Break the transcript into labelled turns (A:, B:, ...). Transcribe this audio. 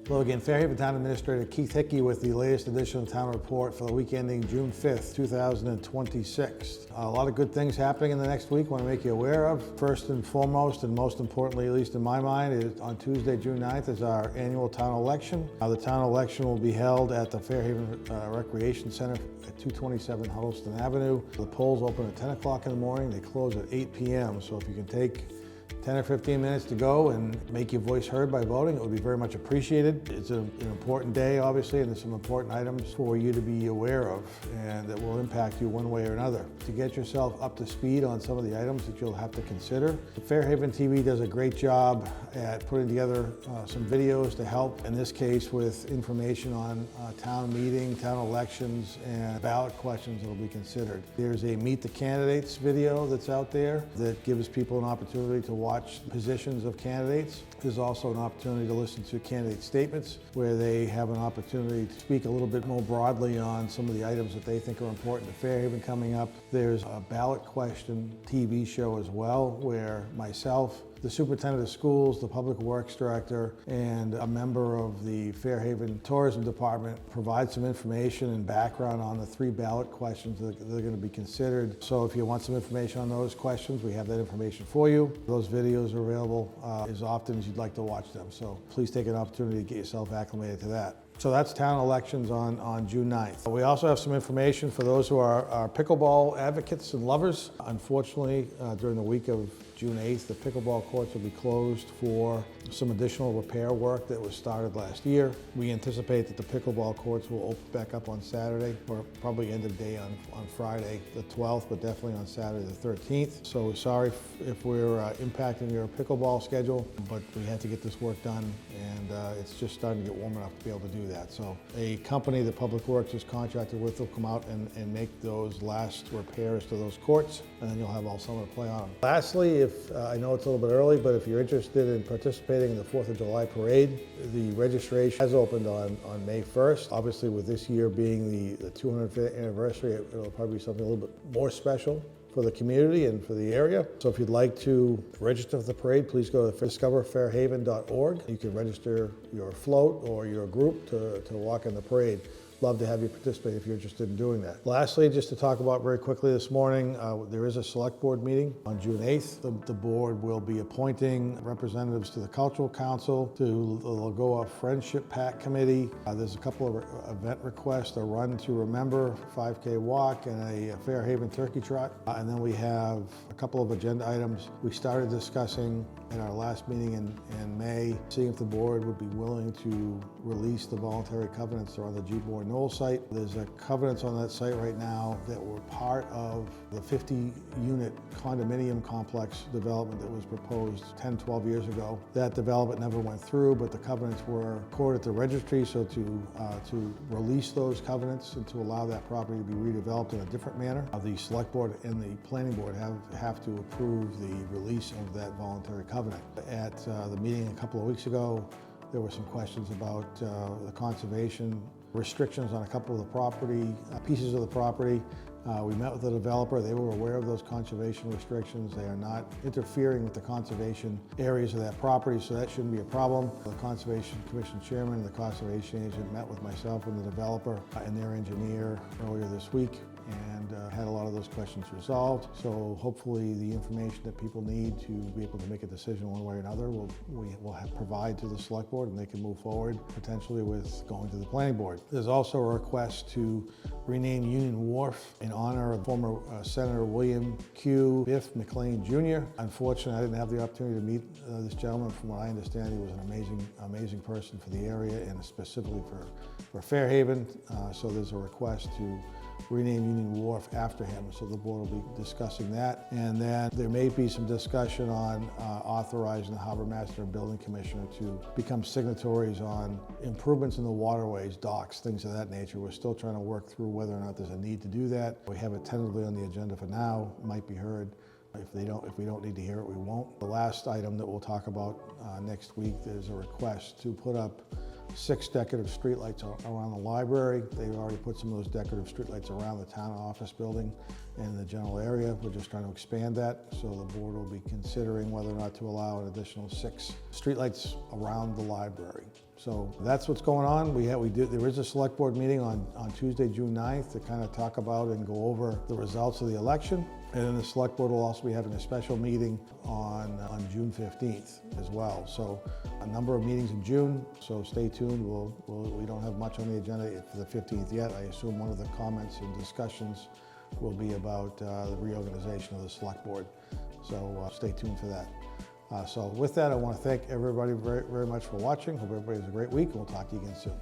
A: Hello again, Fairhaven Town Administrator Keith Hickey with the latest edition of Town Report for the week ending June 5th, 2026. A lot of good things happening in the next week I want to make you aware of. First and foremost, and most importantly, at least in my mind, is on Tuesday, June 9th, is our annual town election. The town election will be held at the Fairhaven Recreation Center at 227 Huddleston Avenue. The polls open at 10 o'clock in the morning. They close at 8 p.m. So if you can take 10 or 15 minutes to go and make your voice heard by voting, it would be very much appreciated. It's an important day, obviously, and there's some important items for you to be aware of and that will impact you one way or another. To get yourself up to speed on some of the items that you'll have to consider, Fairhaven TV does a great job at putting together some videos to help, in this case, with information on town meeting, town elections, and ballot questions that will be considered. There's a Meet the Candidates video that's out there that gives people an opportunity to watch positions of candidates. There's also an opportunity to listen to candidate statements where they have an opportunity to speak a little bit more broadly on some of the items that they think are important to Fairhaven coming up. There's a ballot question TV show as well where myself, the superintendent of schools, the public works director, and a member of the Fairhaven tourism department provide some information and background on the 3 ballot questions that are going to be considered. So if you want some information on those questions, we have that information for you. Those videos are available as often as you'd like to watch them. So please take an opportunity to get yourself acclimated to that. So that's town elections on June 9th. We also have some information for those who are pickleball advocates and lovers. Unfortunately, during the week of June 8th, the pickleball courts will be closed for some additional repair work that was started last year. We anticipate that the pickleball courts will open back up on Saturday, or probably end of day on Friday the 12th, but definitely on Saturday the 13th. So sorry if we're impacting your pickleball schedule, but we had to get this work done, and it's just starting to get warm enough to be able to do that. So a company that Public Works is contracted with will come out and make those last repairs to those courts, and then you'll have all summer to play on them. Lastly, I know it's a little bit early, but if you're interested in participating in the 4th of July parade, the registration has opened on May 1st. Obviously, with this year being the 205th anniversary, it'll probably be something a little bit more special for the community and for the area. So if you'd like to register for the parade, please go to discoverfairhaven.org. You can register your float or your group to walk in the parade. Love to have you participate if you're interested in doing that. Lastly, just to talk about very quickly this morning, there is a select board meeting on June 8th. The board will be appointing representatives to the Cultural Council, to the Lagoa Friendship Pact Committee. There's a couple of event requests, a Run to Remember 5K walk and a Fairhaven turkey trot. And then we have a couple of agenda items. We started discussing in our last meeting in May, seeing if the board would be willing to release the voluntary covenants that are on the G-Board Knoll site. There's a covenants on that site right now that were part of the 50-unit condominium complex development that was proposed 10, 12 years ago. That development never went through, but the covenants were recorded at the registry, so to release those covenants and to allow that property to be redeveloped in a different manner, the select board and the planning board have to approve the release of that voluntary covenant. At the meeting a couple of weeks ago, there were some questions about the conservation restrictions on a couple of the property, pieces of the property. We met with the developer. They were aware of those conservation restrictions. They are not interfering with the conservation areas of that property, so that shouldn't be a problem. The Conservation Commission chairman and the conservation agent met with myself and the developer and their engineer earlier this week, and had a lot of those questions resolved. So hopefully the information that people need to be able to make a decision one way or another we will provide to the select board, and they can move forward potentially with going to the planning board. There's also a request to rename Union Wharf in honor of former Senator William Q. Biff McLean Jr. Unfortunately, I didn't have the opportunity to meet this gentleman. From what I understand, he was an amazing person for the area and specifically for Fairhaven. So there's a request to rename Union Wharf after him, so the board will be discussing that. And then there may be some discussion on authorizing the Harbor Master and Building Commissioner to become signatories on improvements in the waterways, docks, things of that nature. We're still trying to work through whether or not there's a need to do that. We have it tentatively on the agenda for now, might be heard. If we don't need to hear it, we won't. The last item that we'll talk about next week, there's a request to put up 6 decorative streetlights around the library. They've already put some of those decorative streetlights around the town office building and the general area. We're just trying to expand that, so the board will be considering whether or not to allow an additional 6 streetlights around the library. So that's what's going on. There is a select board meeting on Tuesday, June 9th to kind of talk about and go over the results of the election. And then the select board will also be having a special meeting on June 15th as well. So a number of meetings in June, so stay tuned. We don't have much on the agenda for the 15th yet. I assume one of the comments and discussions will be about the reorganization of the select board. So stay tuned for that. So with that, I want to thank everybody very, very much for watching. Hope everybody has a great week, and we'll talk to you again soon.